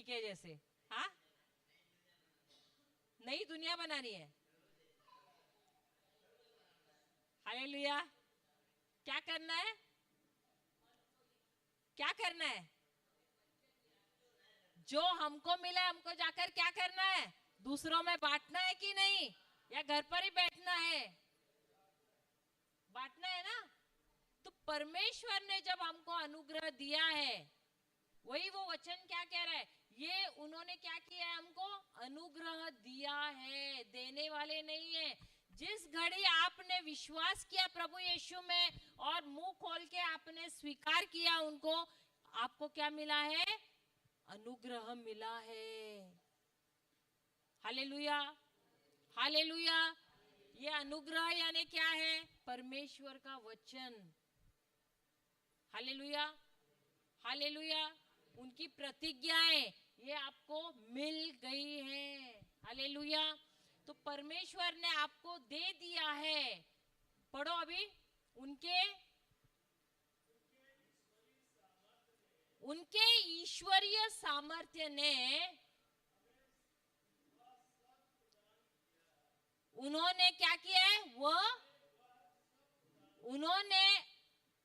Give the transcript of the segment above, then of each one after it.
ठीक है जैसे। हाँ, नई दुनिया बनानी है। हालेलुया। क्या करना है? क्या करना है? जो हमको मिला हमको जाकर क्या करना है? दूसरों में बांटना है कि नहीं, या घर पर ही बैठना है? बांटना है ना। तो परमेश्वर ने जब हमको अनुग्रह दिया है, वही वो वचन क्या कह रहा है, ये उन्होंने क्या किया है, हमको अनुग्रह दिया है, देने वाले नहीं है। जिस घड़ी आपने विश्वास किया प्रभु यीशु में और मुंह खोल के आपने स्वीकार किया उनको, आपको क्या मिला है? अनुग्रह मिला है। Hallelujah, hallelujah. ये अनुग्रह यानी क्या है? परमेश्वर का वचन। Hallelujah, hallelujah. उनकी प्रतिज्ञाएं ये आपको मिल गई है। हालेलुया। तो परमेश्वर ने आपको दे दिया है। पढ़ो अभी। उनके उनके ईश्वरीय सामर्थ्य ने उन्होंने क्या किया है? उन्होंने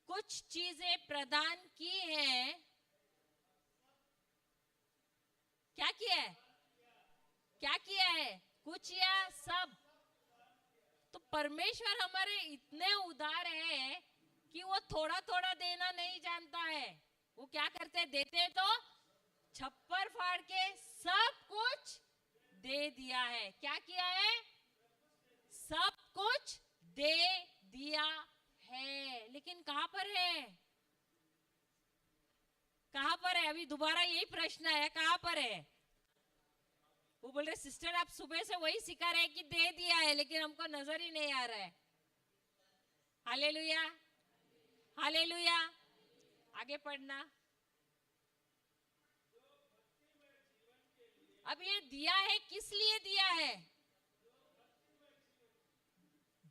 कुछ चीजें प्रदान की हैं। क्या किया है? क्या किया है? कुछ या सब? तो परमेश्वर हमारे इतने उदार है कि वो थोड़ा थोड़ा देना नहीं जानता है। वो क्या करते हैं? देते तो छप्पर फाड़ के सब कुछ दे दिया है। क्या किया है? सब कुछ दे दिया है। लेकिन कहां पर है? कहां पर है? अभी दोबारा यही प्रश्न है, कहां पर है? वो बोल रहे सिस्टर आप सुबह से वही सिखा रहे कि दे दिया है, लेकिन हमको नजर ही नहीं आ रहा है। Hallelujah, hallelujah. आगे पढ़ना। अब ये दिया है, किस लिए दिया है?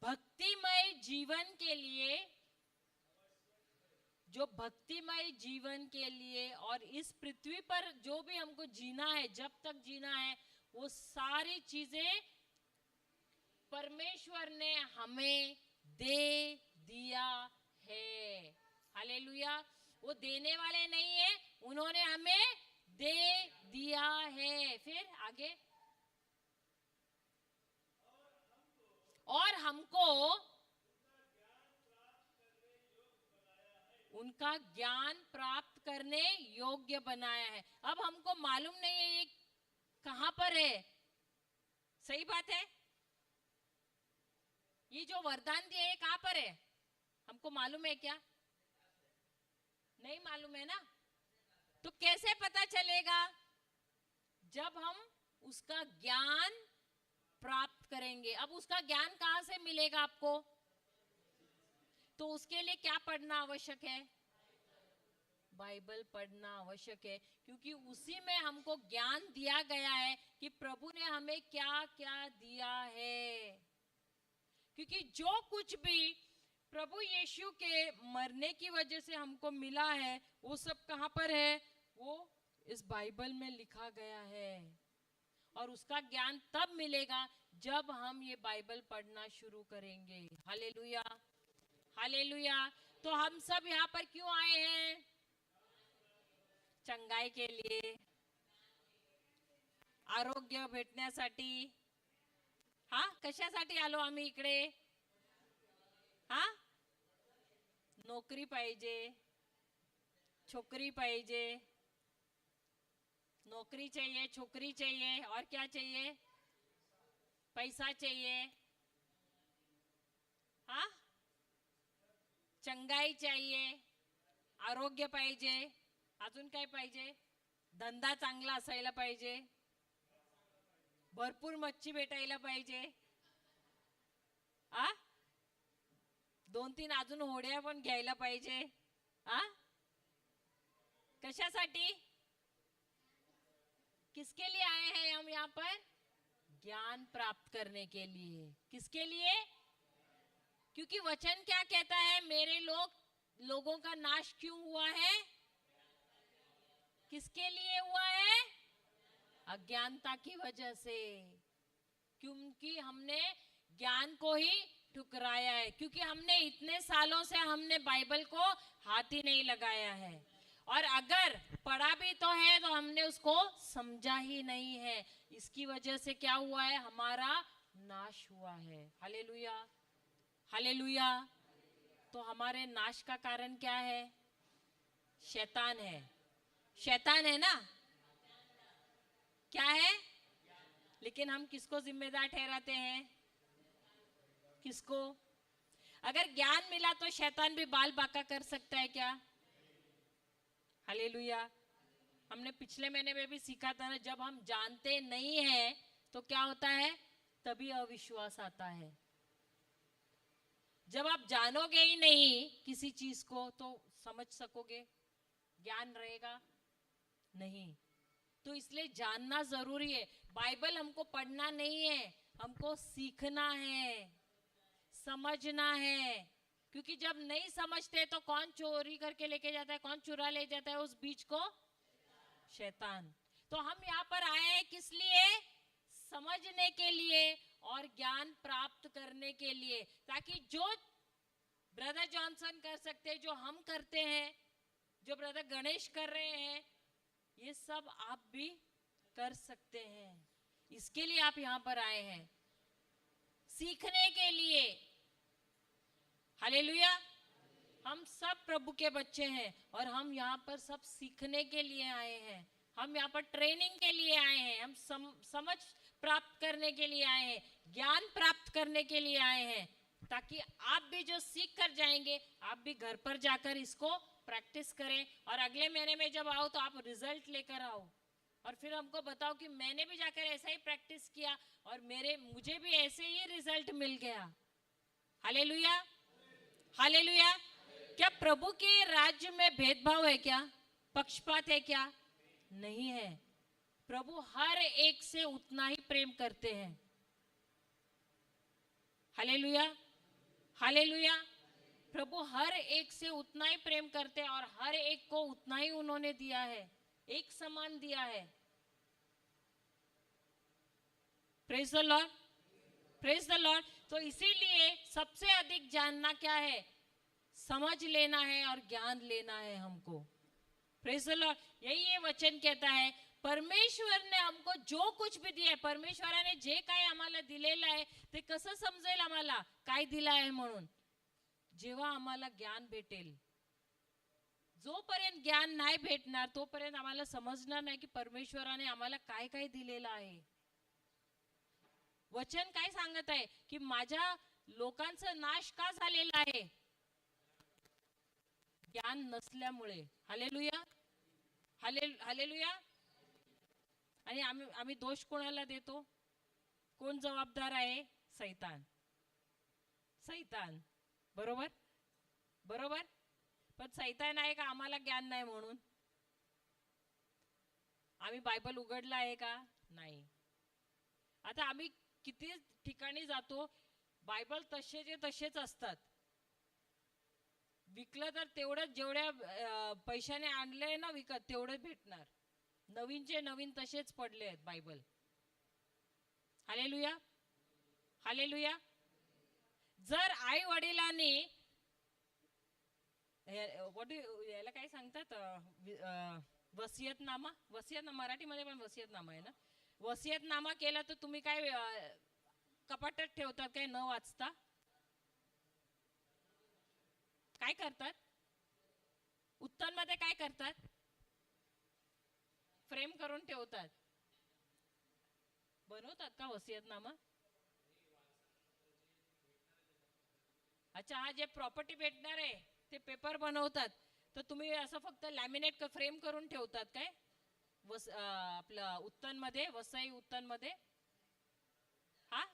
भक्तिमय जीवन के लिए। जो भक्तिमय जीवन के लिए और इस पृथ्वी पर जो भी हमको जीना है, जब तक जीना है, वो सारी चीजें परमेश्वर ने हमें दे दिया है। हालेलुया। वो देने वाले नहीं है, उन्होंने हमें दे दिया है। फिर आगे, और हमको उनका ज्ञान प्राप्त करने योग्य बनाया है। अब हमको मालूम नहीं है ये कहां पर है। सही बात है। ये जो वरदान दिए ये कहां पर है? हमको मालूम है क्या? नहीं मालूम है ना। तो कैसे पता चलेगा? जब हम उसका ज्ञान प्राप्त करेंगे। अब उसका ज्ञान कहां से मिलेगा आपको? तो उसके लिए क्या पढ़ना आवश्यक है? बाइबल पढ़ना आवश्यक है, क्योंकि उसी में हमको ज्ञान दिया गया है कि प्रभु ने हमें क्या क्या दिया है। क्योंकि जो कुछ भी प्रभु यीशु के मरने की वजह से हमको मिला है, वो सब कहां पर है? वो इस बाइबल में लिखा गया है। और उसका ज्ञान तब मिलेगा जब हम ये बाइबल पढ़ना शुरू करेंगे। Hallelujah, hallelujah. तो हम सब यहाँ पर क्यों आए हैं? चंगाई के लिए, आरोग्य भेटण्यासाठी। हा, कशासाठी आलो आम्ही इकडे? हा, नोकरी पाहिजे, छोकरी पाहिजे, नौकरी चाहिए, छोकरी चाहिए, और क्या चाहिए? पैसा चाहिए। हाँ, चंगाई चाहिए, आरोग्य पाहिजे, अजून काय पाहिजे? धंदा चांगला असायला पाहिजे, भरपूर मच्छी भेटायला पाहिजे, आ 2-3 अजून होड्या पण घ्यायला पाहिजे। आ कशासाठी? किसके लिए आए हैं हम यहाँ पर? ज्ञान प्राप्त करने के लिए। किसके लिए? क्योंकि वचन क्या कहता है? मेरे लोगों का नाश क्यों हुआ है? किसके लिए हुआ है? अज्ञानता की वजह से, क्योंकि हमने ज्ञान को ही ठुकराया है, क्योंकि हमने इतने सालों से हमने बाइबल को हाथ ही नहीं लगाया है, और अगर पढ़ा भी तो है तो हमने उसको समझा ही नहीं है। इसकी वजह से क्या हुआ है, हमारा नाश हुआ है। Hallelujah, hallelujah. तो हमारे नाश का कारण क्या है? शैतान है, शैतान है ना, क्या है? लेकिन हम किसको जिम्मेदार ठहराते हैं? किसको? अगर ज्ञान मिला तो शैतान भी बाल बाका कर सकता है क्या? हालेलुया। हमने पिछले महीने में भी सीखा था ना, जब हम जानते नहीं हैं तो क्या होता है, तभी अविश्वास आता है। जब आप जानोगे ही नहीं किसी चीज को तो समझ सकोगे? ज्ञान रहेगा नहीं। तो इसलिए जानना जरूरी है। बाइबल हमको पढ़ना नहीं है, हमको सीखना है, समझना है। क्योंकि जब नहीं समझते तो कौन चोरी करके लेके जाता है, कौन चुरा ले जाता है उस बीज को? शैतान। तो हम यहाँ पर आए हैं किस लिए? समझने के लिए और ज्ञान प्राप्त करने के लिए, ताकि जो ब्रदर जॉनसन कर सकते हैं, जो हम करते हैं, जो ब्रदर गणेश कर रहे हैं, ये सब आप भी कर सकते हैं। इसके लिए आप यहाँ पर आए हैं, सीखने के लिए। हालेलुया। हम सब प्रभु के बच्चे हैं और हम यहाँ पर सब सीखने के लिए आए हैं। हम यहाँ पर ट्रेनिंग के लिए आए हैं, हम समझ प्राप्त करने के लिए आए हैं, ज्ञान प्राप्त करने के लिए आए हैं, ताकि आप भी जो सीख कर जाएंगे आप भी घर पर जाकर इसको प्रैक्टिस करें, और अगले महीने में जब आओ तो आप रिजल्ट लेकर आओ, और फिर हमको बताओ कि मैंने भी जाकर ऐसा ही प्रैक्टिस किया और मुझे भी ऐसे ही रिजल्ट मिल गया। Hallelujah, hallelujah. क्या प्रभु के राज्य में भेदभाव है क्या? पक्षपात है क्या? नहीं है। प्रभु हर एक से उतना ही प्रेम करते हैं। Hallelujah, hallelujah. प्रभु हर एक से उतना ही प्रेम करते हैं और हर एक को उतना ही उन्होंने दिया है, एक समान दिया है। Praise the Lord, praise the Lord. तो इसीलिए सबसे अधिक जानना क्या है? समझ लेना है और ज्ञान लेना है हमको। Praise the Lord. यही ये वचन कहता है, परमेश्वर ने हमको जो कुछ भी दिया, परमेश्वराने जे काय आम्हाला दिलेलं आहे ते कसं समजेल आम्हाला काय दिलं आहे म्हणून? जेव्हा आम्हाला ज्ञान भेटेल। जोपर्यंत ज्ञान नाही भेटणार तोपर्यंत आम्हाला समजणार नाही की परमेश्वराने आम्हाला काय काय दिलेलं आहे। वचन काय सांगत आहे की माझ्या लोकांचा नाश का झालेला आहे? ज्ञान नसल्यामुळे। Hallelujah, hallelujah. आणि आम्ही दोष कोणाला देतो? कोण जबाबदार आहे? सैतान, सैतान। बरोबर, बरोबर। पण सैतान आहे का आम्हाला ज्ञान नाही म्हणून? आम्ही बायबल उघडला आहे का? नाही। आता आम्ही किती ठिकाणी जातो, बायबल तसेचे तसेच असतात। विकलं तर तेवढं जेवढ्या पैशाने आणले ना विकत तेवढे भेटणार, नवीनचे नवीन तसेच पडले आहेत बायबल। Hallelujah, hallelujah. जर आई वडिलांनी याला काय सांगतात, वसियतनामा, वसियतनामा मराठीमध्ये पण वसियतनामा आहे ना, वसियतनामा केला तर तुम्ही काय कपाटात ठेवतात काय न वाचता? काय करतात? उत्तरमध्ये काय करतात? फ्रेम करून ठेवतात। बनवतात का वसियतनामा? अच्छा, हा जे प्रॉपर्टी भेटणार आहे ते पेपर बनवतात, तर तुम्ही असं फक्त लॅमिनेट फ्रेम करून ठेवतात काय आपलं उत्तनमध्ये, वसई उत्तनमध्ये? हा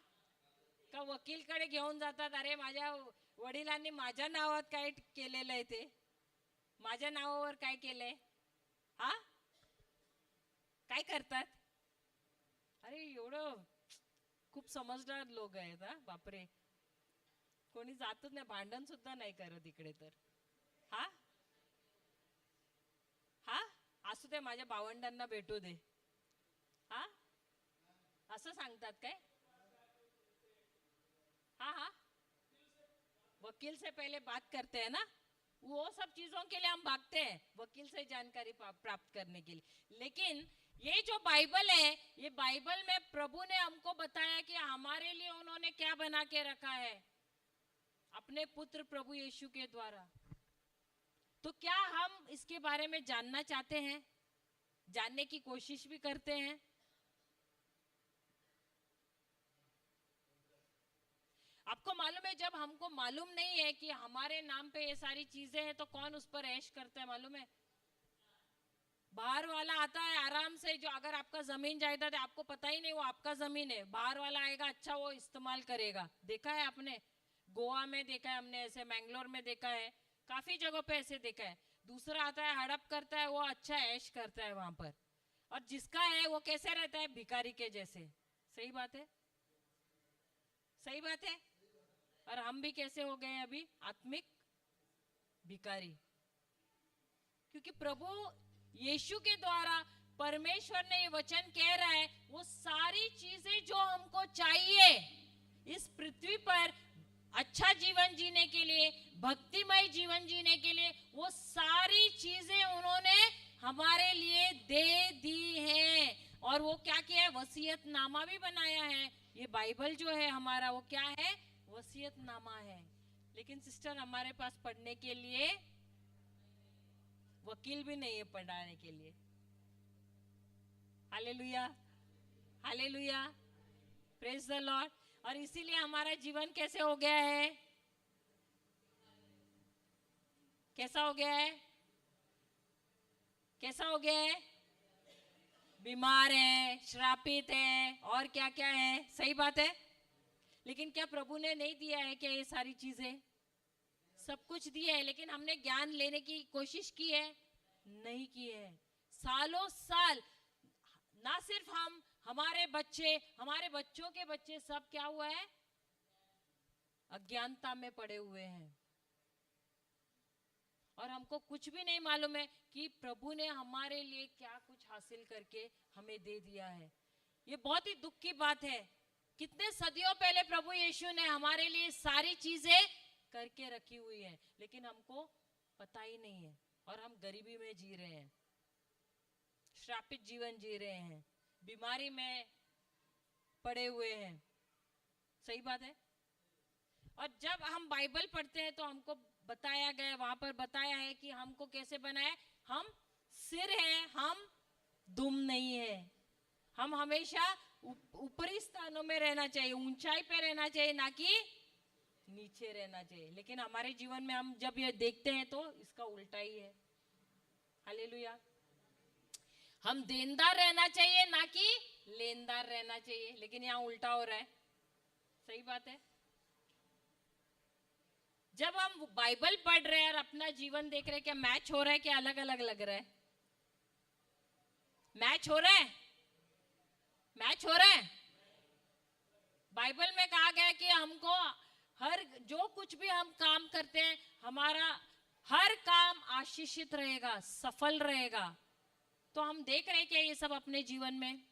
का वकीलकडे घेऊन जातात, अरे माझ्या वडिलांनी माझ्या नावात काय केलेलं आहे, ते माझ्या नावावर काय केलंय? हा काय करतात? अरे एवढं खूप समजदार लोक आहेत हा, बापरे। कोणी जातच नाही, भांडण सुद्धा नाही करत इकडे तर। हा हा असू दे, माझ्या भावंडांना भेटू दे। हा, असं सांगतात काय? हाँ हाँ, वकील से पहले बात करते हैं ना, वो सब चीजों के लिए हम भागते हैं वकील से जानकारी प्राप्त करने के लिए। लेकिन ये जो बाइबल है, ये बाइबल में प्रभु ने हमको बताया कि हमारे लिए उन्होंने क्या बना के रखा है, अपने पुत्र प्रभु यीशु के द्वारा। तो क्या हम इसके बारे में जानना चाहते हैं, जानने की कोशिश भी करते हैं? आपको मालूम है, जब हमको मालूम नहीं है कि हमारे नाम पे ये सारी चीजें हैं, तो कौन उस पर ऐश करता है मालूम है? बाहर वाला आता है आराम से, जो अगर आपका जमीन जायदाद है, आपको पता ही नहीं वो आपका जमीन है, बाहर वाला आएगा, अच्छा वो इस्तेमाल करेगा। देखा है आपने, गोवा में देखा है हमने, ऐसे मैंगलोर में देखा है, काफी जगहों पे ऐसे देखा है। दूसरा आता है, हड़प करता है, वो अच्छा ऐश करता है वहां पर। और जिसका है वो कैसे रहता है? भिखारी के जैसे। सही बात है, सही बात है। और हम भी कैसे हो गए अभी? आत्मिक भिखारी। क्योंकि प्रभु यीशु के द्वारा परमेश्वर ने ये वचन कह रहा है, वो सारी चीजें जो हमको चाहिए इस पृथ्वी पर अच्छा जीवन जीने के लिए, भक्तिमय जीवन जीने के लिए, वो सारी चीजें उन्होंने हमारे लिए दे दी हैं। और वो क्या किया है? वसीयतनामा भी बनाया है। ये बाइबल जो है हमारा, वो क्या है? वसीयतनामा है। लेकिन सिस्टर, हमारे पास पढ़ने के लिए वकील भी नहीं है पढ़ाने के लिए। Hallelujah, hallelujah, praise the Lord. और इसीलिए हमारा जीवन कैसे हो गया है? कैसा हो गया है? कैसा हो गया है? बीमार है, श्रापित है, और क्या क्या है। सही बात है। लेकिन क्या प्रभु ने नहीं दिया है क्या ये सारी चीजें? सब कुछ दिया है, लेकिन हमने ज्ञान लेने की कोशिश की है? नहीं की है। सालों साल, ना सिर्फ हम, हमारे बच्चे, हमारे बच्चों के बच्चे, सब क्या हुआ है? अज्ञानता में पड़े हुए हैं। और हमको कुछ भी नहीं मालूम है कि प्रभु ने हमारे लिए क्या कुछ हासिल करके हमें दे दिया है। ये बहुत ही दुख की बात है। कितने सदियों पहले प्रभु यीशु ने हमारे लिए सारी चीजें करके रखी हुई है, लेकिन हमको पता ही नहीं है। और हम गरीबी में जी रहे हैं, श्रापित जीवन जी रहे हैं, बीमारी में पड़े हुए हैं। सही बात है। और जब हम बाइबल पढ़ते हैं तो हमको बताया गया, वहां पर बताया है कि हमको कैसे बनाए। हम सिर हैं, हम दुम नहीं है। हम हमेशा ऊपरी स्थानों में रहना चाहिए, ऊंचाई पे रहना चाहिए, ना कि नीचे रहना चाहिए। लेकिन हमारे जीवन में हम जब ये देखते हैं तो इसका उल्टा ही है। हालेलुया। हम देनदार रहना चाहिए, ना कि लेनदार रहना चाहिए, लेकिन यहाँ उल्टा हो रहा है। सही बात है। जब हम बाइबल पढ़ रहे हैं और अपना जीवन देख रहे हैं, क्या मैच हो रहा है? क्या अलग अलग लग रहा है? मैच हो रहा है? मैच हो रहा है? बाइबल में कहा गया कि हमको हर, जो कुछ भी हम काम करते हैं, हमारा हर काम आशीषित रहेगा, सफल रहेगा। तो हम देख रहे हैं क्या ये सब अपने जीवन में?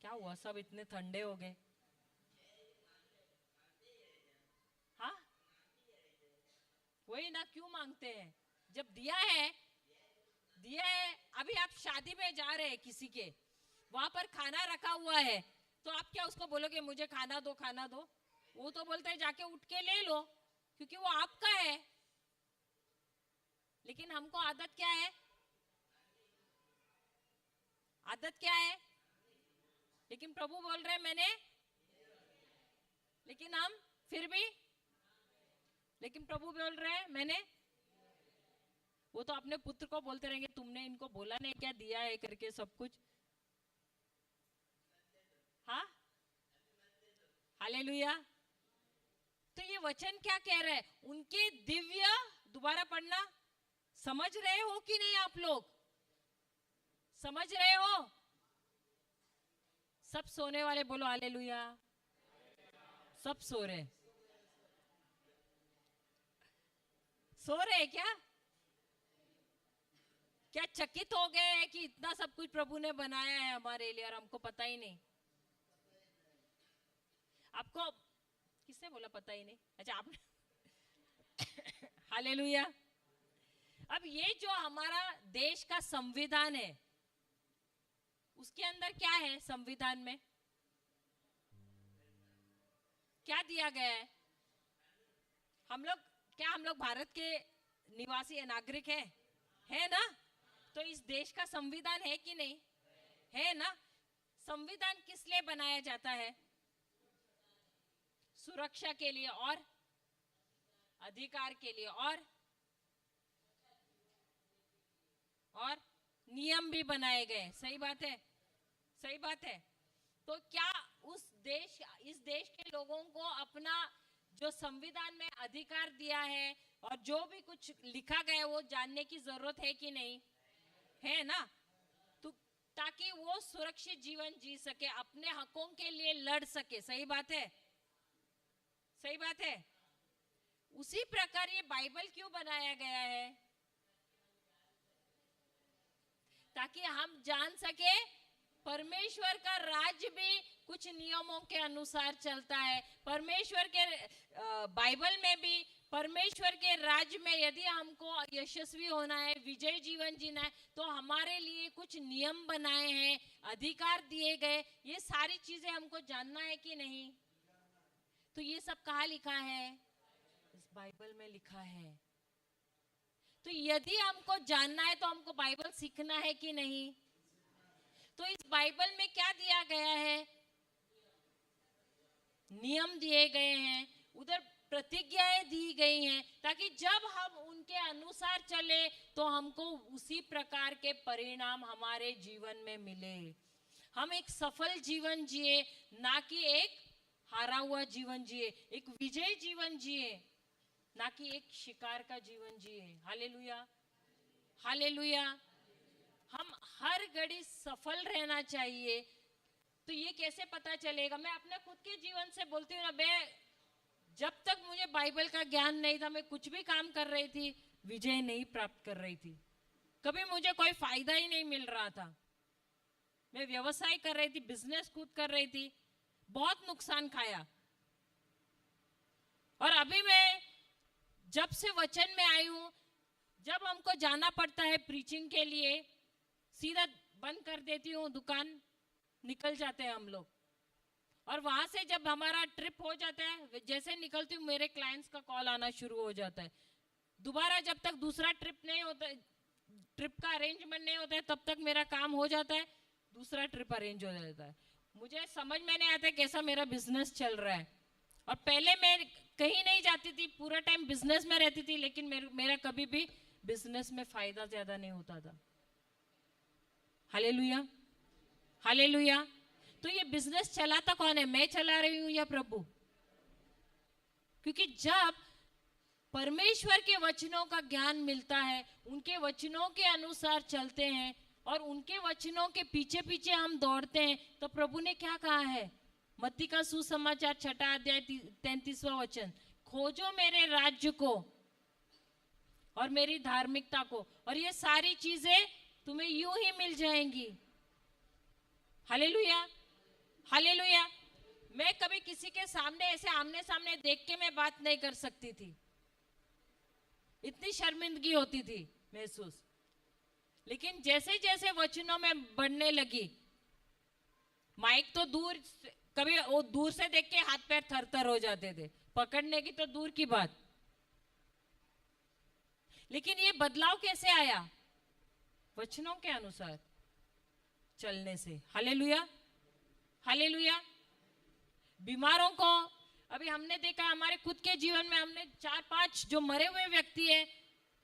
क्या हुआ, सब इतने ठंडे हो गए? हाँ, वही ना, क्यों मांगते हैं? जब दिया है, दिया है। अभी आप शादी में जा रहे हैं किसी के, वहां पर खाना रखा हुआ है, तो आप क्या उसको बोलोगे मुझे खाना दो, खाना दो? वो तो बोलता है जाके उठ के ले लो, क्योंकि वो आपका है। लेकिन हमको आदत क्या है? आदत क्या है? लेकिन प्रभु बोल रहे हैं मैंने, लेकिन हम फिर भी, लेकिन प्रभु बोल रहे हैं मैंने। वो तो अपने पुत्र को बोलते रहेंगे, तुमने इनको बोला नहीं क्या दिया है करके सब कुछ। हाँ, हालेलुया। तो ये वचन क्या कह रहा है? उनके दिव्य, दोबारा पढ़ना, समझ रहे हो कि नहीं आप लोग? समझ रहे हो? सब सोने वाले बोलो हालेलुया। सब सो रहे, सो रहे क्या? क्या चकित हो गए हैं कि इतना सब कुछ प्रभु ने बनाया है हमारे लिए और हमको पता ही नहीं? आपको किसने बोला पता ही नहीं? अच्छा आपने हालेलुया। अब ये जो हमारा देश का संविधान है, उसके अंदर क्या है? संविधान में क्या दिया गया है? हम लोग भारत के निवासी है, नागरिक है ना? तो इस देश का संविधान है कि नहीं? है ना? संविधान किस लिए बनाया जाता है? सुरक्षा के लिए और अधिकार के लिए और नियम भी बनाए गए। सही बात है, सही बात है। तो क्या इस देश के लोगों को अपना जो संविधान में अधिकार दिया है और जो भी कुछ लिखा गया है वो जानने की जरूरत है कि नहीं? है ना? तो ताकि वो सुरक्षित जीवन जी सके, अपने हकों के लिए लड़ सके। सही बात है, सही बात है। उसी प्रकार ये बाइबल क्यों बनाया गया है? ताकि हम जान सके परमेश्वर का राज्य भी कुछ नियमों के अनुसार चलता है। परमेश्वर के बाइबल में भी परमेश्वर के राज्य में यदि हमको यशस्वी होना है, विजय जीवन जीना है, तो हमारे लिए कुछ नियम बनाए हैं, अधिकार दिए गए। ये सारी चीजें हमको जानना है कि नहीं? तो ये सब कहाँ लिखा है? इस बाइबल में लिखा है। तो यदि हमको जानना है तो हमको बाइबल सीखना है कि नहीं? तो इस बाइबल में क्या दिया गया है? नियम दिए गए हैं, उधर प्रतिज्ञाएं दी गई हैं, ताकि जब हम उनके अनुसार चले तो हमको उसी प्रकार के परिणाम हमारे जीवन में मिले। हम एक सफल जीवन जिए, ना कि एक हारा हुआ जीवन जिए, एक विजय जीवन जिए, ना कि एक शिकार का जीवन जिए। Hallelujah, hallelujah. हम हर घड़ी सफल रहना चाहिए। तो ये कैसे पता चलेगा? मैं अपने खुद के जीवन से बोलती हूँ ना, मैं जब तक मुझे बाइबल का ज्ञान नहीं था, मैं कुछ भी काम कर रही थी, विजय नहीं प्राप्त कर रही थी। कभी मुझे कोई फायदा ही नहीं मिल रहा था। मैं व्यवसाय कर रही थी, बिजनेस खुद कर रही थी, बहुत नुकसान खाया। और अभी मैं जब से वचन में आई हूं, जब हमको जाना पड़ता है प्रीचिंग के लिए, सीधा बंद कर देती हूँ दुकान, निकल जाते हैं हम लोग। और वहां से जब हमारा ट्रिप हो जाता है, जैसे निकलती हूँ मेरे क्लाइंट्स का कॉल आना शुरू हो जाता है। दोबारा जब तक दूसरा ट्रिप नहीं होता, ट्रिप का अरेंजमेंट नहीं होता है, तब तक मेरा काम हो जाता है, दूसरा ट्रिप अरेंज हो जाता है। मुझे समझ में नहीं आता कैसा मेरा बिजनेस चल रहा है। और पहले मैं कहीं नहीं जाती थी, पूरा टाइम बिजनेस में रहती थी, लेकिन मेरा कभी भी बिजनेस में फायदा ज्यादा नहीं होता था। Hallelujah, hallelujah. तो ये बिजनेस चलाता कौन है? मैं चला रही हूं या प्रभु? क्योंकि जब परमेश्वर के वचनों का ज्ञान मिलता है, उनके वचनों के अनुसार चलते हैं और उनके वचनों के पीछे पीछे हम दौड़ते हैं, तो प्रभु ने क्या कहा है? मत्ती का सुसमाचार 6 अध्याय 33वां वचन, खोजो मेरे राज्य को और मेरी धार्मिकता को, और ये सारी चीजें तुम्हें यूं ही मिल जाएंगी। Hallelujah, hallelujah. मैं कभी किसी के सामने ऐसे आमने सामने देख के मैं बात नहीं कर सकती थी, इतनी शर्मिंदगी होती थी महसूस। लेकिन जैसे जैसे वचनों में बढ़ने लगी, माइक तो दूर, कभी वो दूर से देख के हाथ पैर थरथर हो जाते थे, पकड़ने की तो दूर की बात। लेकिन ये बदलाव कैसे आया? वचनों के अनुसार चलने से। Hallelujah, hallelujah. बीमारों को अभी हमने देखा, हमारे खुद के जीवन में हमने 4-5 जो मरे हुए व्यक्ति है,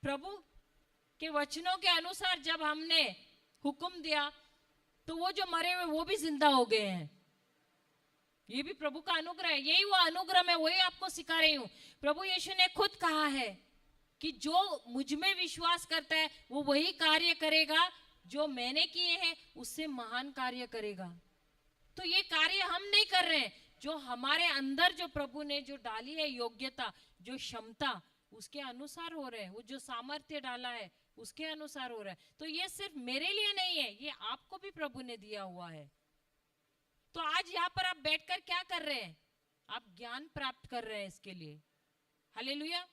प्रभु के वचनों के अनुसार जब हमने हुक्म दिया तो वो जो मरे हुए वो भी जिंदा हो गए हैं। ये भी प्रभु का अनुग्रह है। यही वो अनुग्रह मैं वही आपको सिखा रही हूँ। प्रभु यीशु ने खुद कहा है कि जो मुझ में विश्वास करता है वो वही कार्य करेगा जो मैंने किए हैं, उससे महान कार्य करेगा। तो ये कार्य हम नहीं कर रहे हैं, जो हमारे अंदर जो प्रभु ने जो डाली है योग्यता, जो क्षमता, उसके अनुसार हो रहे हैं, वो जो सामर्थ्य डाला है उसके अनुसार हो रहा है। तो ये सिर्फ मेरे लिए नहीं है, ये आपको भी प्रभु ने दिया हुआ है। तो आज यहाँ पर आप बैठकर क्या कर रहे हैं? आप ज्ञान प्राप्त कर रहे हैं इसके लिए। Hallelujah,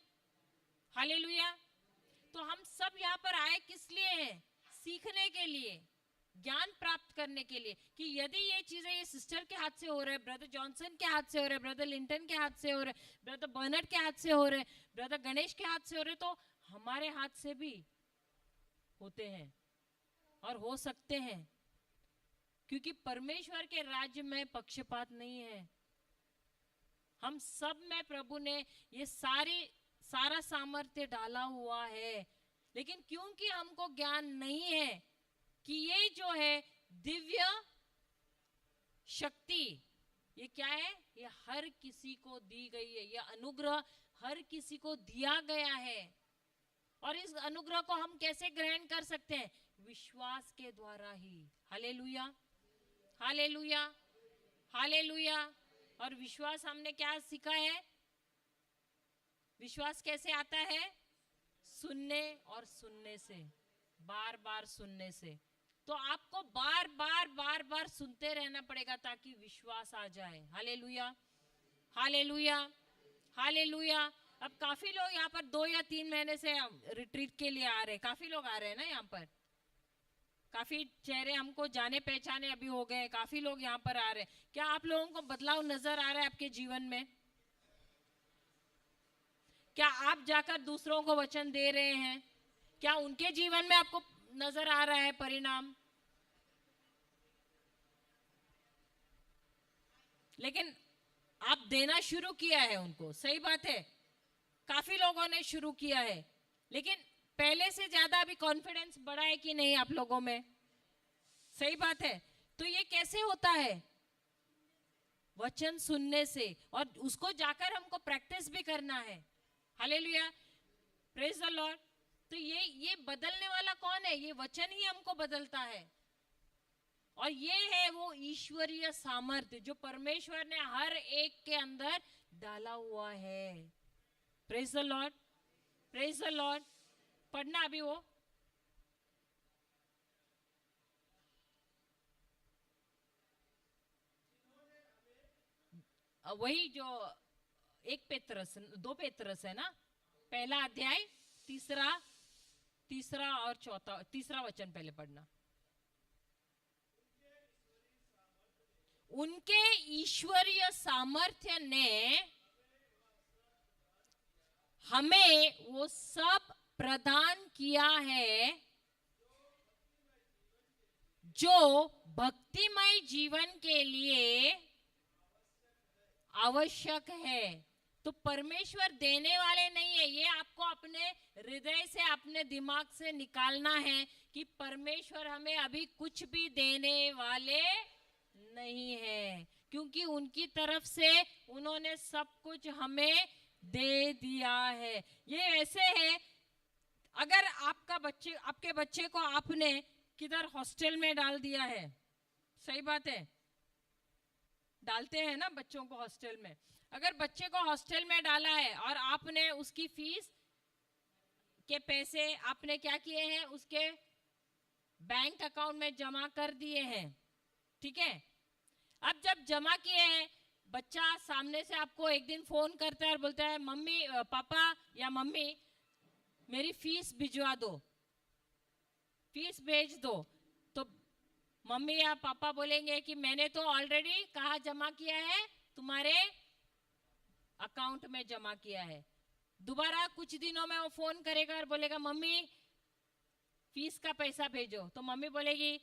hallelujah. तो हम सब यहाँ पर आए किस लिए हैं? सीखने के लिए, ज्ञान प्राप्त करने के लिए, कि यदि ये चीजें ये सिस्टर के हाथ से हो रहे, ब्रदर जॉनसन के हाथ से हो रहे, ब्रदर लिंटन के हाथ से हो रहे, ब्रदर बर्नर्ड के हाथ से हो रहे, ब्रदर गणेश के हाथ से हो रहे, तो हमारे हाथ से भी होते हैं और हो सकते हैं, क्योंकि परमेश्वर के राज्य में पक्षपात नहीं है। हम सब में प्रभु ने ये सारा सामर्थ्य डाला हुआ है, लेकिन क्योंकि हमको ज्ञान नहीं है कि ये जो है दिव्य शक्ति, ये क्या है? ये हर किसी को दी गई है, ये अनुग्रह हर किसी को दिया गया है। और इस अनुग्रह को हम कैसे ग्रहण कर सकते हैं? विश्वास के द्वारा ही। Hallelujah, hallelujah, hallelujah. और विश्वास हमने क्या सीखा है? विश्वास कैसे आता है? सुनने और सुनने से, बार बार सुनने से। तो आपको बार बार सुनते रहना पड़ेगा ताकि विश्वास आ जाए। Hallelujah, hallelujah, hallelujah. अब काफी लोग यहाँ पर 2 या 3 महीने से रिट्रीट के लिए आ रहे हैं, काफी लोग आ रहे हैं ना यहाँ पर, काफी चेहरे हमको जाने पहचाने अभी हो गए, काफी लोग यहाँ पर आ रहे हैं। क्या आप लोगों को बदलाव नजर आ रहा है आपके जीवन में? क्या आप जाकर दूसरों को वचन दे रहे हैं? क्या उनके जीवन में आपको नजर आ रहा है परिणाम? लेकिन आप देना शुरू किया है उनको, सही बात है, काफी लोगों ने शुरू किया है, लेकिन पहले से ज्यादा अभी कॉन्फिडेंस बढ़ा है कि नहीं आप लोगों में? सही बात है। तो ये कैसे होता है? वचन सुनने से, और उसको जाकर हमको प्रैक्टिस भी करना है। Hallelujah, praise the Lord. तो ये बदलने वाला कौन है? ये वचन ही हमको बदलता है। और ये है वो ईश्वरीय सामर्थ्य जो परमेश्वर ने हर एक के अंदर डाला हुआ है। Praise the Lord, praise the Lord. पढ़ना अभी वो वही जो 1 पेत्रस 2 पेत्रस है ना, पहला अध्याय तीसरा और चौथा, तीसरा वचन पहले पढ़ना। उनके ईश्वरीय सामर्थ्य ने हमें वो सब प्रदान किया है जो भक्तिमय जीवन के लिए आवश्यक है। तो परमेश्वर देने वाले नहीं है, ये आपको अपने हृदय से, अपने दिमाग से निकालना है कि परमेश्वर हमें अभी कुछ भी देने वाले नहीं है, क्योंकि उनकी तरफ से उन्होंने सब कुछ हमें दे दिया है। ये ऐसे है, अगर आपके बच्चे को आपने किधर हॉस्टल में डाल दिया है, सही बात है, डालते हैं ना बच्चों को हॉस्टल में। अगर बच्चे को हॉस्टल में डाला है और आपने उसकी फीस के पैसे आपने क्या किए हैं? उसके बैंक अकाउंट में जमा कर दिए हैं, ठीक है। अब जब जमा किए हैं, बच्चा सामने से आपको एक दिन फोन करता है और बोलता है मम्मी, पापा या मम्मी मेरी फीस भिजवा दो, फीस भेज दो। तो मम्मी या पापा बोलेंगे कि मैंने तो ऑलरेडी कहाँ जमा किया है? तुम्हारे अकाउंट में जमा किया है। दोबारा कुछ दिनों में वो फोन करेगा और बोलेगा मम्मी फीस का पैसा भेजो। तो मम्मी बोलेगी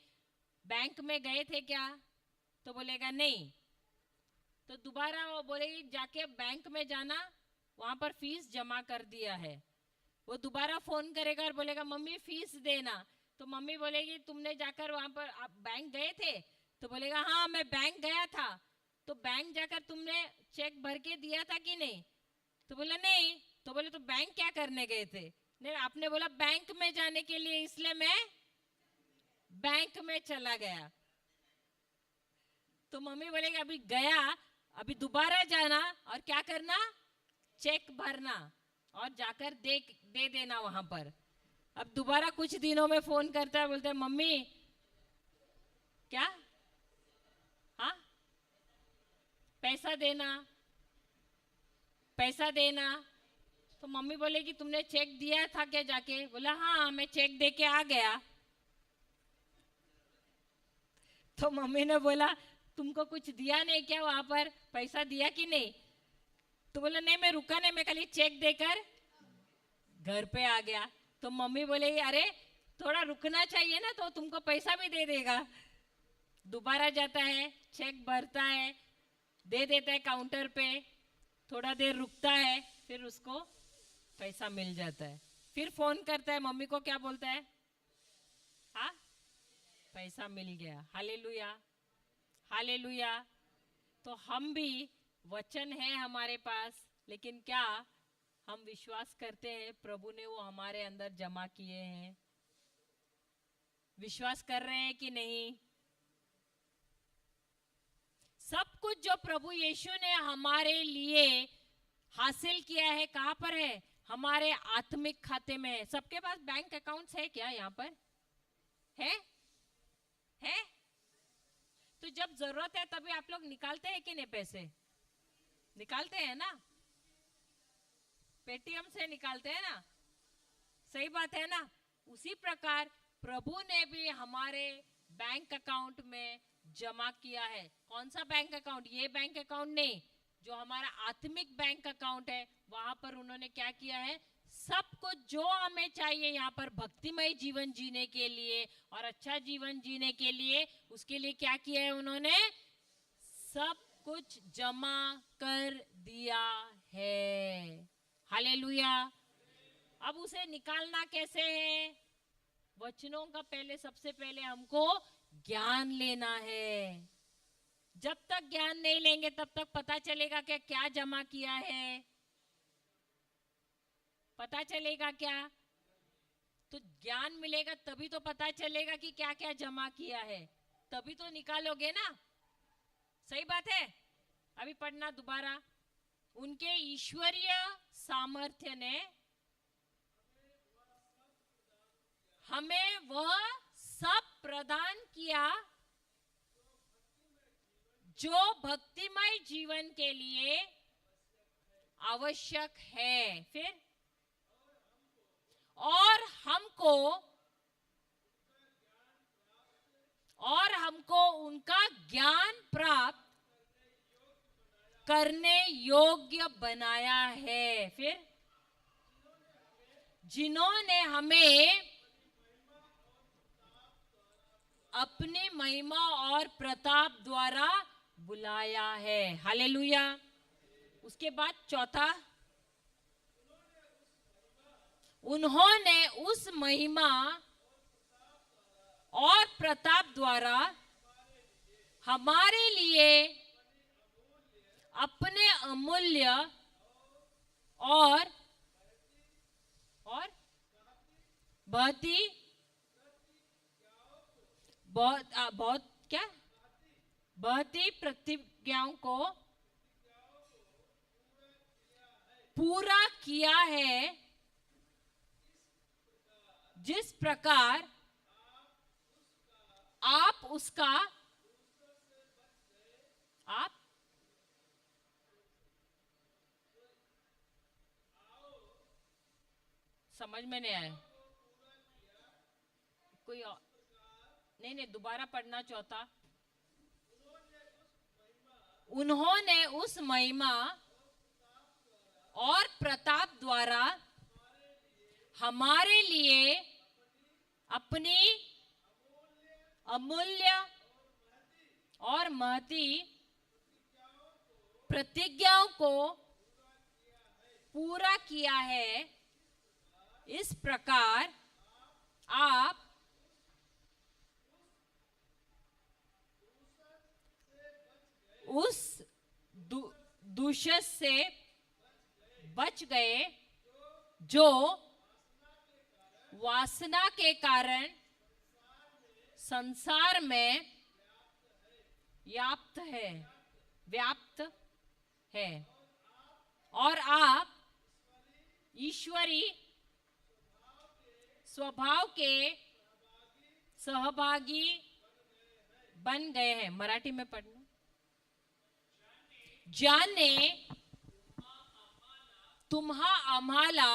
बैंक में गए थे क्या? तो बोलेगा नहीं। तो दोबारा वो बोलेगी जाके बैंक में जाना, वहां पर फीस जमा कर दिया है। वो दोबारा फोन करेगा और बोलेगा मम्मी फीस देना। तो मम्मी बोलेगी तुमने जाकर वहां पर, आप बैंक गए थे? तो बोलेगा हाँ मैं बैंक गया था। तो बैंक जाकर तुमने चेक भर के दिया था कि नहीं? तो बोला नहीं। तो बोले तो बैंक क्या करने गए थे? नहीं, आपने बोला बैंक में जाने के लिए, इसलिए मैं बैंक में चला गया। तो मम्मी बोलेगी अभी गया, अभी दोबारा जाना और क्या करना? चेक भरना। और जाकर दे देना वहां पर। अब दोबारा कुछ दिनों में फोन करता है, बोलता है मम्मी क्या, हाँ पैसा देना पैसा देना। तो मम्मी बोलेगी तुमने चेक दिया था क्या जाके? बोला हाँ मैं चेक दे के आ गया। तो मम्मी ने बोला तुमको कुछ दिया नहीं क्या वहां पर, पैसा दिया कि नहीं? तो बोला नहीं मैं रुका नहीं, मैं खाली चेक देकर घर पे आ गया। तो मम्मी बोलेगी अरे थोड़ा रुकना चाहिए ना, तो तुमको पैसा भी दे देगा। दोबारा जाता है, चेक भरता है, दे देता है काउंटर पे, थोड़ा देर रुकता है, फिर उसको पैसा मिल जाता है। फिर फोन करता है, मम्मी को क्या बोलता है? हाँ पैसा मिल गया। Hallelujah hallelujah. तो हम भी वचन है हमारे पास, लेकिन क्या हम विश्वास करते हैं प्रभु ने वो हमारे अंदर जमा किए हैं? विश्वास कर रहे हैं कि नहीं? सब कुछ जो प्रभु यीशु ने हमारे लिए हासिल किया है कहां पर है? हमारे आत्मिक खाते में है। सबके पास बैंक अकाउंट्स है क्या यहाँ पर? है? तो जब जरूरत है तभी आप लोग निकालते हैं कि नहीं? पैसे निकालते हैं ना, पेटीएम से निकालते हैं ना, सही बात है ना? उसी प्रकार प्रभु ने भी हमारे बैंक अकाउंट में जमा किया है। कौन सा बैंक अकाउंट? ये बैंक अकाउंट नहीं, जो हमारा आत्मिक बैंक अकाउंट है, वहां पर उन्होंने क्या किया है? सब कुछ जो हमें चाहिए यहाँ पर भक्तिमय जीवन जीने के लिए और अच्छा जीवन जीने के लिए, उसके लिए क्या किया है उन्होंने? सब कुछ जमा कर दिया है। हालेलुया। अब उसे निकालना कैसे है? वचनों का पहले, सबसे पहले हमको ज्ञान लेना है। जब तक ज्ञान नहीं लेंगे तब तक पता चलेगा कि क्या जमा किया है? पता चलेगा क्या? तो ज्ञान मिलेगा तभी तो पता चलेगा कि क्या क्या जमा किया है, तभी तो निकालोगे ना। सही बात है? अभी पढ़ना दोबारा। उनके ईश्वरीय सामर्थ्य ने हमें वह सब प्रदान किया जो भक्तिमय जीवन के लिए आवश्यक है। फिर और हमको उनका ज्ञान प्राप्त करने योग्य बनाया है। फिर जिन्होंने हमें अपनी महिमा और प्रताप द्वारा बुलाया है। हालेलुया। उसके बाद चौथा, उन्होंने उस महिमा और प्रताप द्वारा हमारे लिए अपने अमूल्य और बहुत ही प्रतिज्ञाओं को पूरा किया है, जिस प्रकार आप समझ में नहीं आया कोई और? नहीं, दोबारा पढ़ना। चौथा, उन्होंने उस महिमा और प्रताप द्वारा हमारे लिए अपनी अमूल्य और महती प्रतिज्ञाओं को पूरा किया है। इस प्रकार आप उस दूषण से बच गए जो वासना के कारण संसार में व्याप्त है। और आप ईश्वरी स्वभाव के सहभागी बन गए हैं। मराठी में पढ़ना। ज्याने तुम्हा आम्हाला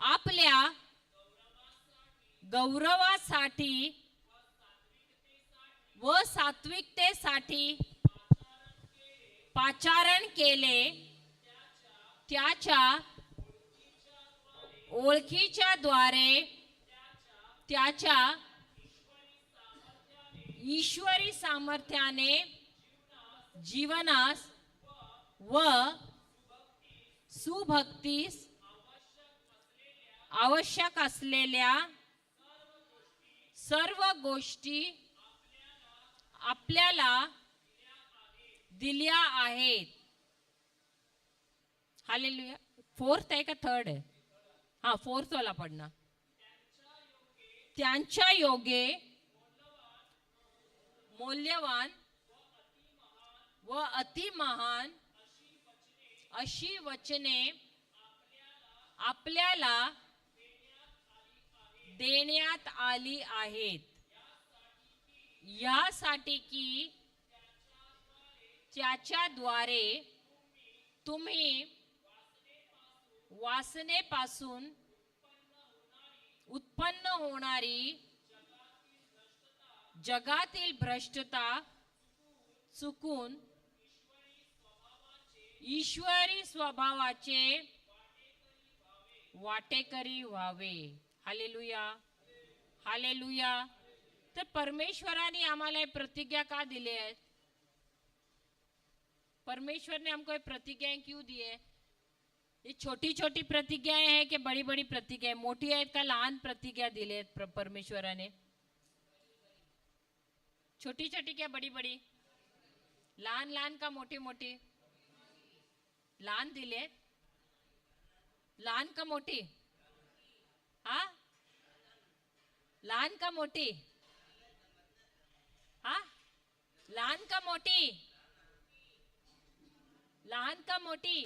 आपल्या गौरवासाठी व सात्विकतेसाठी पाचारण केले, त्याच्या ओळखीच्या द्वारे त्याच्या ईश्वरी सामर्थ्याने जीवनास व सुभक्तीस आवश्यक असलेल्या सर्व गोष्टी आपल्याला दिल्या आहेत। हालेलुया। फोर्थ आहे का थर्ड आहे? हा, फोर्थ वाला पढ़ना। त्यांच्या योगे मौल्यवान व अति महान अशी वचने आपल्याला देण्यात आली आहेत, यासाठी की त्याच्याद्वारे तुम्ही वासनेपासून उत्पन्न होणारी जगातील भ्रष्टता चुकून ईश्वरी स्वभावाचे वाटेकरी व्हावे। Hallelujah, hallelujah. तर परमेश्वराने आम्हाला प्रतिज्ञा का दिली है? परमेश्वर ने हमको ये प्रतिज्ञाएं क्यों दी है? ये छोटी छोटी प्रतिज्ञाएं हैं कि बड़ी बड़ी प्रतिज्ञाएं? मोठी आहेत का लहान प्रतिज्ञा दिली आहेत परमेश्वराने? छोटी छोटी क्या बड़ी बड़ी? लहान लहान का मोठी मोठी? लहान दिले, लहान का मोठी? हा, लहान का मोठी? हा, लहान का मोठी? लहान का मोठी?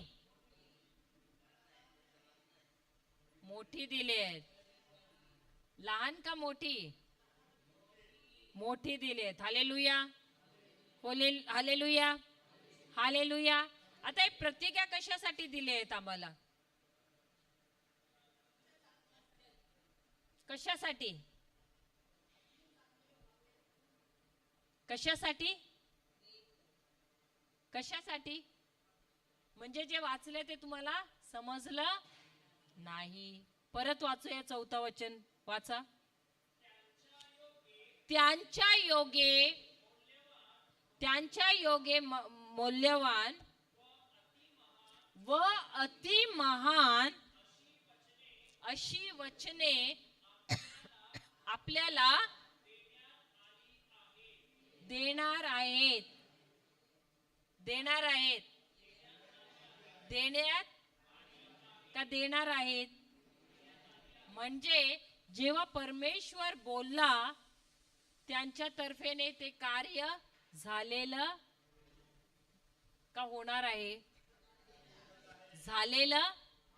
मोठी दिले आहेत। लहान का मोठी? मोठी दिले आहेत। Hallelujah, hallelujah, hallelujah. आता हे प्रतिज्ञा कशासाठी दिली आहेत आम्हाला? कशासाठी? कशासाठी? कशासाठी? म्हणजे जे वाचले ते तुम्हाला समजलं नाही। परत वाचूया, चौथा वचन वाचा। त्यांच्या योगे मौल्यवान व अति महान अशी वचने आपल्याला देणार आहेत, देणार आहेत, देण्यात का देणार आहेत? म्हणजे जेव्हा परमेश्वर बोलला त्यांच्या तर्फेने ते कार्य झालेलं का होणार आहे? झालेलं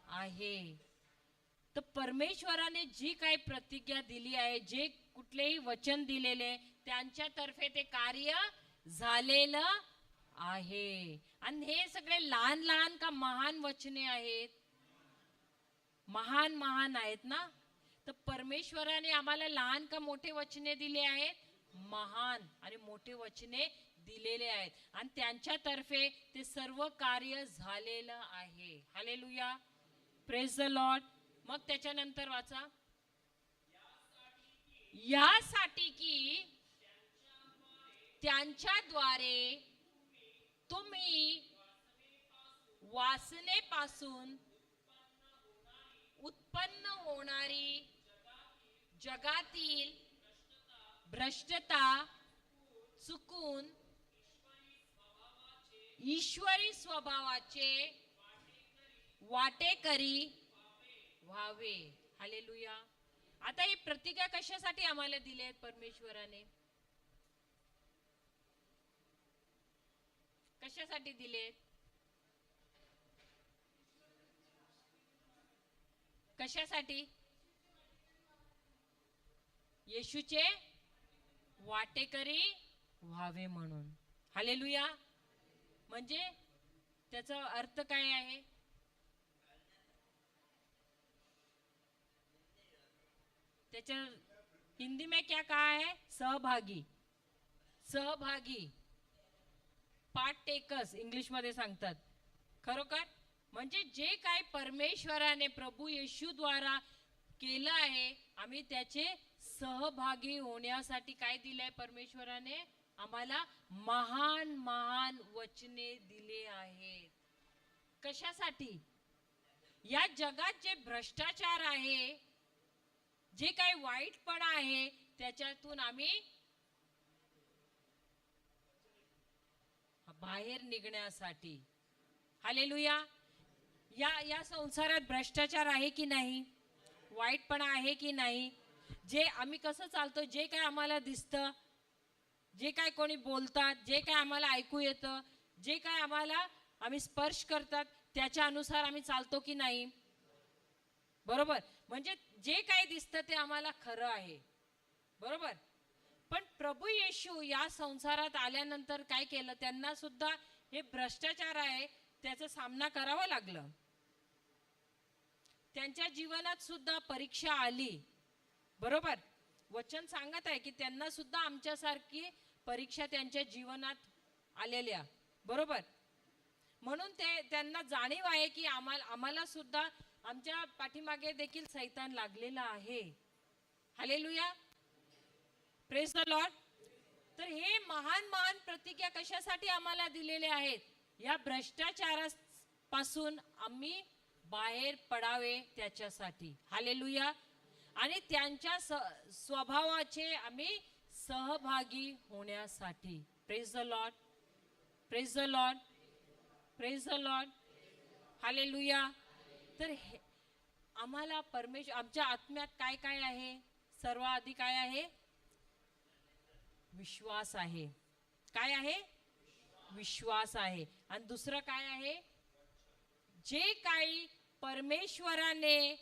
आहे। तर परमेश्वराने जी काही प्रतिज्ञा दिली आहे, जे कुठलेही वचन दिलेले, त्यांच्या तर्फे ते कार्य झालेलं आहे। आणि हे सगळे लहान लहान का महान वचने आहेत? महान महान आहेत ना। तर परमेश्वराने आम्हाला लहान का मोठे वचने दिले आहेत? महान आणि मोठे वचने दिलेले आहेत, आणि त्यांच्या तर्फे ते सर्व कार्य झालेलं आहे। Hallelujah, praise the Lord. मग त्याच्यानंतर वाचा। यासाठी की त्यांच्याद्वारे तुम्ही वासनेपासून उत्पन्न होणारी जगातील भ्रष्टता चुकून ईश्वरी स्वभावाचे वाटेकरी व्हावे। हालेलुया। आता ही प्रतिज्ञा कशासाठी आम्हाला दिली आहे परमेश्वराने? कशासाठी दिले? कशासाठी? येशूचे वाटेकरी व्हावे म्हणून. हालेलुया. म्हणजे त्याचा अर्थ काय आहे? त्याच्या हिंदी में क्या कहा है? सहभागी. सहभागी, पार्ट टेकर्स इंग्लिश मध्ये सांगतात. खरोखर म्हणजे जे काय परमेश्वराने प्रभू येशू द्वारा केलं आहे, आम्ही त्याचे सहभागी होण्यासाठी काय दिलंय परमेश्वराने? आम्हाला महान महान वचने दिले आहेत. कशासाठी? या जगात जे भ्रष्टाचार आहे, जे काही वाईटपणा आहे, त्याच्यातून आम्ही बाहेर निघण्यासाठी. हालेलुया. या संसारात भ्रष्टाचार आहे की नाही? वाईटपणा आहे की नाही? जे आम्ही कसं चालतो, जे काय आम्हाला दिसतं, जे काय कोणी बोलतात, जे काय आम्हाला ऐकू येतं, जे काय आम्हाला आम्ही स्पर्श करतात, त्याच्या अनुसार आम्ही चालतो की नाही? बरोबर. म्हणजे जे काय दिसतं ते आम्हाला खरं आहे. बरोबर. पण प्रभू येशू या संसारात आल्यानंतर काय केलं? त्यांना सुद्धा हे भ्रष्टाचार आहे त्याचा सामना करावा लागला. त्यांच्या जीवनात सुद्धा परीक्षा आली. बरोबर. वचन सांगत आहे की त्यांना सुद्धा आमच्यासारखी परीक्षा त्यांच्या जीवनात आलेल्या. बरोबर. म्हणून त्यांना जाणीव आहे की आम्हाला सुद्धा आमच्या पाठीमागे देखील सैतान लागलेला आहे. हालेलुया. Praise the Lord. तर हे महान महान प्रतिज्ञा कशासाठी आम्हाला दिलेले आहेत? या भ्रष्टाचारापासून आम्ही बाहेर पडावे त्याच्यासाठी. हालेलुया. आणि त्यांच्या स्वभावाचे आम्ही सहभागी होण्यासाठी. Praise the Lord. Praise the Lord. Praise the Lord. Hallelujah. तर आम्हाला परमेश्वर आमच्या आत्म्यात काय काय आहे? सर्वाधिक काय आहे? विश्वास आहे. काय आहे? विश्वास आहे. आणि दुसरं काय आहे? जे काही परमेश्वराने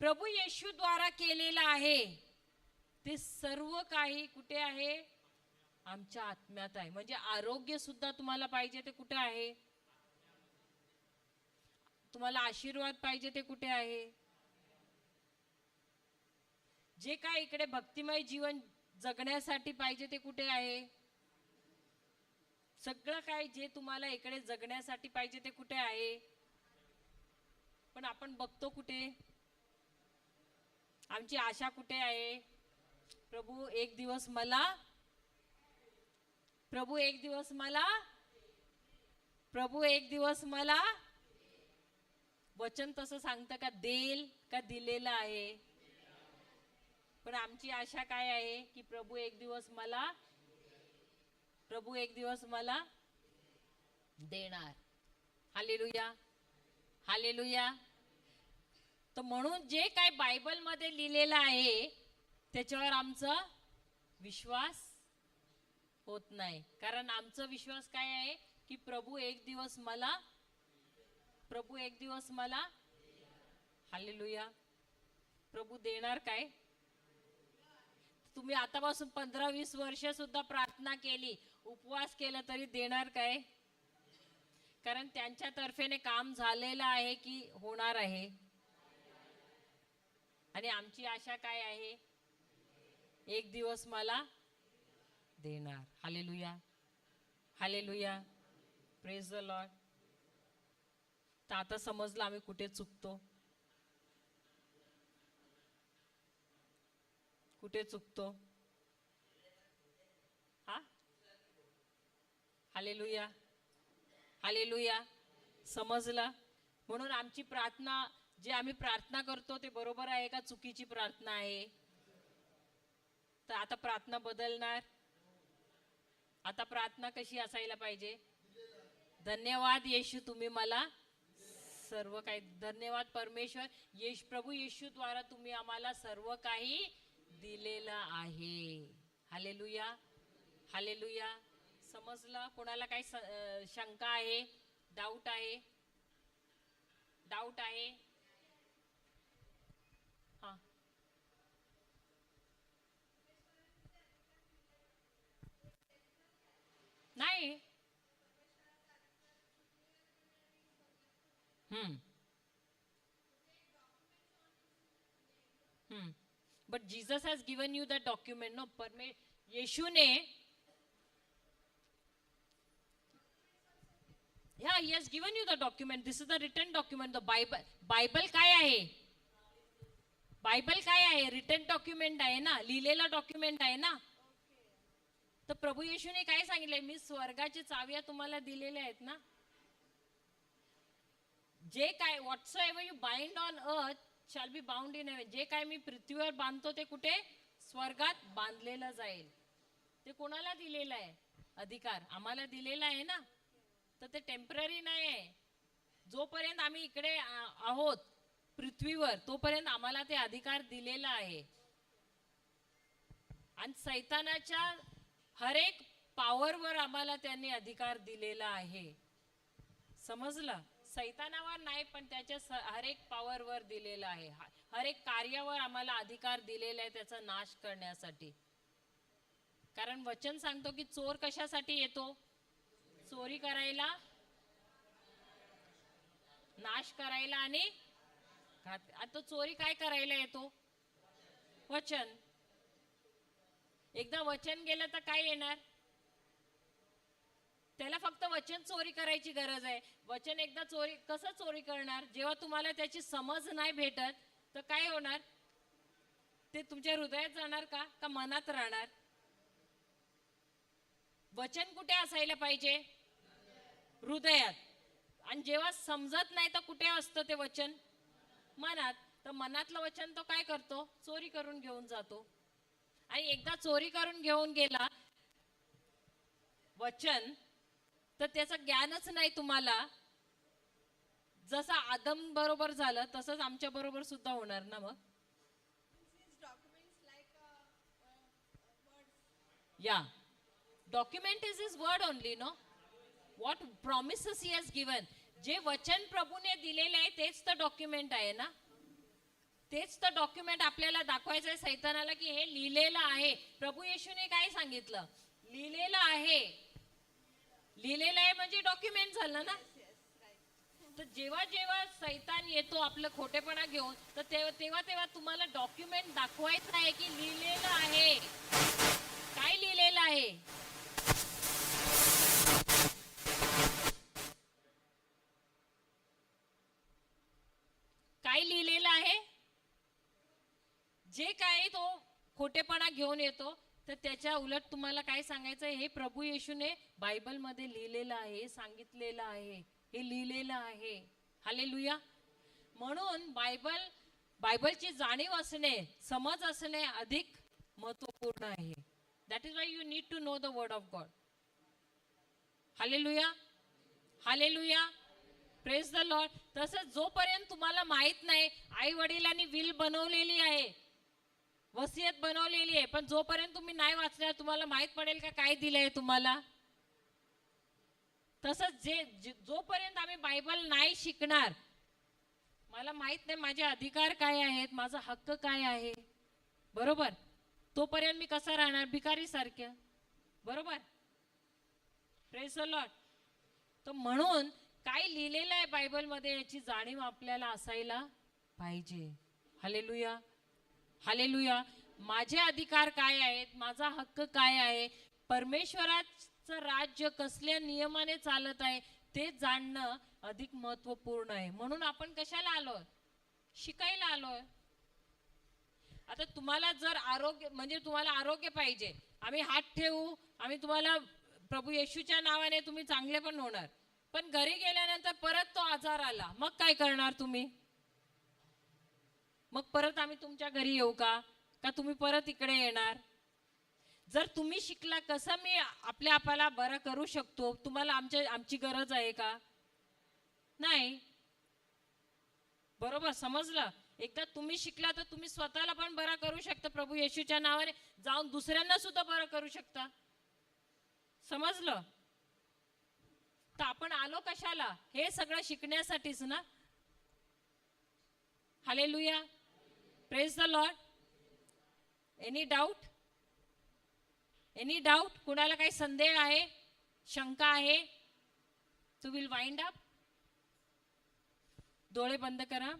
प्रभू येशू द्वारा केलेलं आहे ते सर्व काही कुठे आहे? आमच्या आत्म्यात आहे. म्हणजे आरोग्य सुद्धा तुम्हाला पाहिजे ते कुठे आहे? तुम्हाला आशीर्वाद पाहिजे ते कुठे आहे? जे काय इकडे भक्तिमय जीवन जगण्यासाठी पाहिजे ते कुठे आहे? सगळं काय जे तुम्हाला इकडे जगण्यासाठी पाहिजे ते कुठे आहे? पण आपण बघतो कुठे? आमची आशा कुठे आहे? प्रभू एक दिवस मला, प्रभू एक दिवस मला, प्रभू एक दिवस मला. वचन तसं सांगतं का? देईल का दिलेलं आहे? पण आमची आशा काय आहे की प्रभू एक दिवस मला, प्रभू एक दिवस मला देणार. हालेलुया. हालेलुया. तर म्हणून जे काय बायबल मध्ये लिहिलेलं आहे त्याच्यावर आमचा विश्वास होत नाही. कारण आमचा विश्वास काय आहे की प्रभू एक दिवस मला, प्रभू एक दिवस मला. हालेलुया. प्रभू देणार काय? तुम्ही आतापासून 15-20 वर्ष सुद्धा प्रार्थना केली, उपवास केला तरी देणार काय? कारण त्यांच्या तर्फेने काम झालेलं आहे की होणार आहे. आणि आमची आशा काय आहे? एक दिवस मला देणार. Hallelujah. Hallelujah. Praise the Lord. तर आता समजलं आम्ही कुठे चुकतो, कुठे चुकतो. हा. हालेलुया. हालेलुया. समजलं. म्हणून आमची प्रार्थना, जे आम्ही प्रार्थना करतो ते बरोबर आहे का चुकीची प्रार्थना आहे? तर आता प्रार्थना बदलणार. आता प्रार्थना कशी असायला पाहिजे? धन्यवाद येशू, तुम्ही मला सर्व काही. धन्यवाद परमेश्वर, प्रभू येशू द्वारा तुम्ही आम्हाला सर्व काही दिलेलं आहे. हालेलुया. हालेलुया. समजलं? कोणाला काही शंका आहे? डाऊट आहे? डाऊट आहे? But Jesus has given you the document. No, Yeshu ने, yeah, he has given you the document. This is the written document. The Bible काय आहे? बायबल काय आहे? रिटन डॉक्युमेंट आहे ना, लिहिलेला डॉक्युमेंट आहे ना. तर प्रभू येशूने काय सांगितलंय? मी स्वर्गाची चाव्या तुम्हाला दिलेल्या आहेत ना. जे काय whatsoever you bind on earth shall be bound in heaven. जे काय मी पृथ्वीवर बांधतो ते कुठे? स्वर्गात बांधलेलं जाईल. ते कोणाला दिलेलं आहे? अधिकार आम्हाला दिलेला आहे ना. तर ते टेम्पररी नाही आहे. जोपर्यंत आम्ही इकडे आहोत पृथ्वीवर तोपर्यंत आम्हाला ते अधिकार दिलेला आहे. आणि सैतानाच्या हर एक पॉवरवर आम्हाला त्यांनी अधिकार दिलेला आहे. समजलं? सैतानावर नाही, पण त्याच्या हर एक पॉवरवर दिलेला आहे. हर एक कार्यावर आम्हाला अधिकार दिलेला आहे त्याचा नाश करण्यासाठी. कारण वचन सांगतो की चोर कशासाठी येतो? चोरी करायला, नाश करायला आणि आता चोरी काय करायला येतो? वचन. एकदा वचन गेलं तर काय येणार? त्याला फक्त वचन चोरी करायची गरज आहे. वचन एकदा चोरी कसं चोरी करणार? जेव्हा तुम्हाला त्याची समज नाही भेटत तर काय होणार? ते तुमच्या हृदयात जाणार का मनात राहणार? वचन कुठे असायला पाहिजे? हृदयात. आणि जेव्हा समजत नाही तर कुठे असतं ते वचन? मनात. तर मनातलं वचन तो काय करतो? चोरी करून घेऊन जातो. आणि एकदा चोरी करून घेऊन गेला वचन तर त्याचं ज्ञानच नाही तुम्हाला. जसं आदम बरोबर झालं तसंच आमच्या बरोबर सुद्धा होणार ना. मग या document is his word only. No, what promises he has given. जे वचन प्रभूने दिलेले आहे तेच तर डॉक्युमेंट आहे ना. तेच तर डॉक्युमेंट आपल्याला दाखवायचं आहे सैतानाला की हे लिहिलेलं आहे. प्रभू येशूने काय सांगितलं? लिहिलेलं आहे. लिहिलेलं आहे म्हणजे डॉक्युमेंट झालं ना. तर जेव्हा जेव्हा सैतान येतो आपलं खोटेपणा घेऊन तर तेव्हा तेव्हा तुम्हाला डॉक्युमेंट दाखवायचं आहे की लिहिलेलं आहे. काय लिहिलेलं आहे? काय लिहिलेलं आहे? जे काय तो खोटेपणा घेऊन येतो तर त्याच्या उलट तुम्हाला काय सांगायचं? हे प्रभू येशूने बायबल मध्ये लिहिलेलं आहे, सांगितलेलं आहे, हे लिहिलेलं आहे. हालेलुया. म्हणून बायबलची जाणीव असणे, समज असणे अधिक महत्वपूर्ण आहे. That is why you need to know the word of God. Hallelujah, hallelujah, praise the Lord. तसंच जोपर्यंत तुम्हाला माहित नाही, आई वडिलांनी विल बनवलेली आहे, वसियत बनवलेली आहे, पण जोपर्यंत तुम्ही नाही वाचणार तुम्हाला माहित पडेल का काय दिलंय तुम्हाला? तसंच जोपर्यंत आम्ही बायबल नाही शिकणार, मला माहित नाही माझे अधिकार काय आहेत, माझा हक्क काय आहे, बरोबर, तोपर्यंत मी कसं राहणार? भिकारी सारखं, बरोबर. Praise the Lord. तर म्हणून काय लिहिलेलं आहे बायबल मध्ये याची जाणीव आपल्याला असायला पाहिजे. Hallelujah, hallelujah. माझे अधिकार काय आहेत, माझा हक्क काय आहे, परमेश्वराचं राज्य कसल्या नियमाने चालत आहे ते जाणणं अधिक महत्वपूर्ण आहे. म्हणून आपण कशाला आलोय? शिकायला आलोय. आता तुम्हाला जर आरोग्य, म्हणजे तुम्हाला आरोग्य पाहिजे, आम्ही हात ठेवू, आम्ही तुम्हाला प्रभू येशूच्या नावाने तुम्ही चांगले पण होणार, पण घरी गेल्यानंतर परत तो आजार आला, मग काय करणार तुम्ही? मग परत आम्ही तुमच्या घरी येऊ का तुम्ही परत इकडे येणार? जर तुम्ही शिकला कसं मी आपल्या आपल्याला बरं करू शकतो, तुम्हाला आमची गरज आहे का? नाही, बरोबर, समजलं? एकदा तुम्ही शिकला तर तुम्ही स्वतःला पण बरा करू शकता, प्रभू येशूच्या नावाने जाऊन दुसऱ्यांना सुद्धा बरं करू शकता. समजलं? तर आपण आलो कशाला? हे सगळं शिकण्यासाठीच ना. Hallelujah, praise the Lord. Any doubt? Any doubt? कुणाला काही संदेह आहे, शंका आहे? To will wind up. डोळे बंद करा.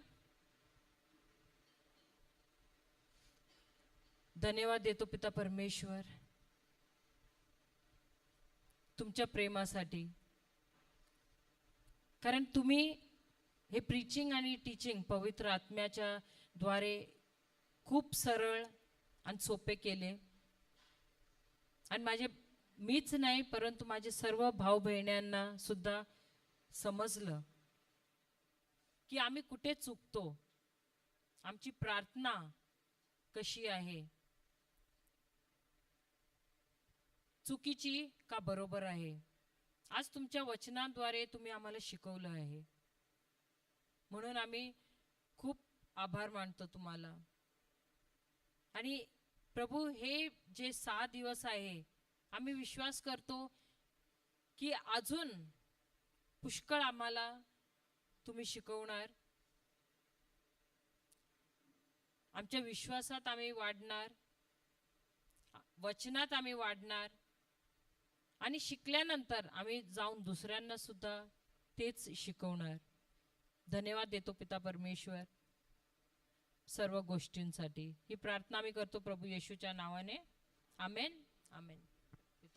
धन्यवाद देतो पिता परमेश्वर तुमच्या प्रेमासाठी, कारण तुम्ही हे प्रीचिंग आणि टीचिंग पवित्र आत्म्याच्या द्वारे खूप सरळ आणि सोपे केले. आणि मीच नाही परंतु माझे सर्व भाऊ बहिण्यांना सुद्धा समजलं की आम्ही कुठे चुकतो, आमची प्रार्थना कशी आहे, चुकीची का बरोबर आहे. आज तुमच्या वचनाद्वारे तुम्ही आम्हाला शिकवलं आहे, म्हणून आम्ही खूप आभार मानतो तुम्हाला. आणि प्रभू, हे जे 6 दिवस आहे आम्ही विश्वास करतो की अजून पुष्कळ आम्हाला तुम्ही शिकवणार. आमच्या विश्वासात आम्ही वाढणार, वचनात आम्ही वाढणार, आणि शिकल्यानंतर आम्ही जाऊन दुसऱ्यांना सुद्धा तेच शिकवणार. धन्यवाद देतो पिता परमेश्वर सर्व गोष्टींसाठी. ही प्रार्थना आम्ही करतो प्रभू येशूच्या नावाने. आमेन, आमेन.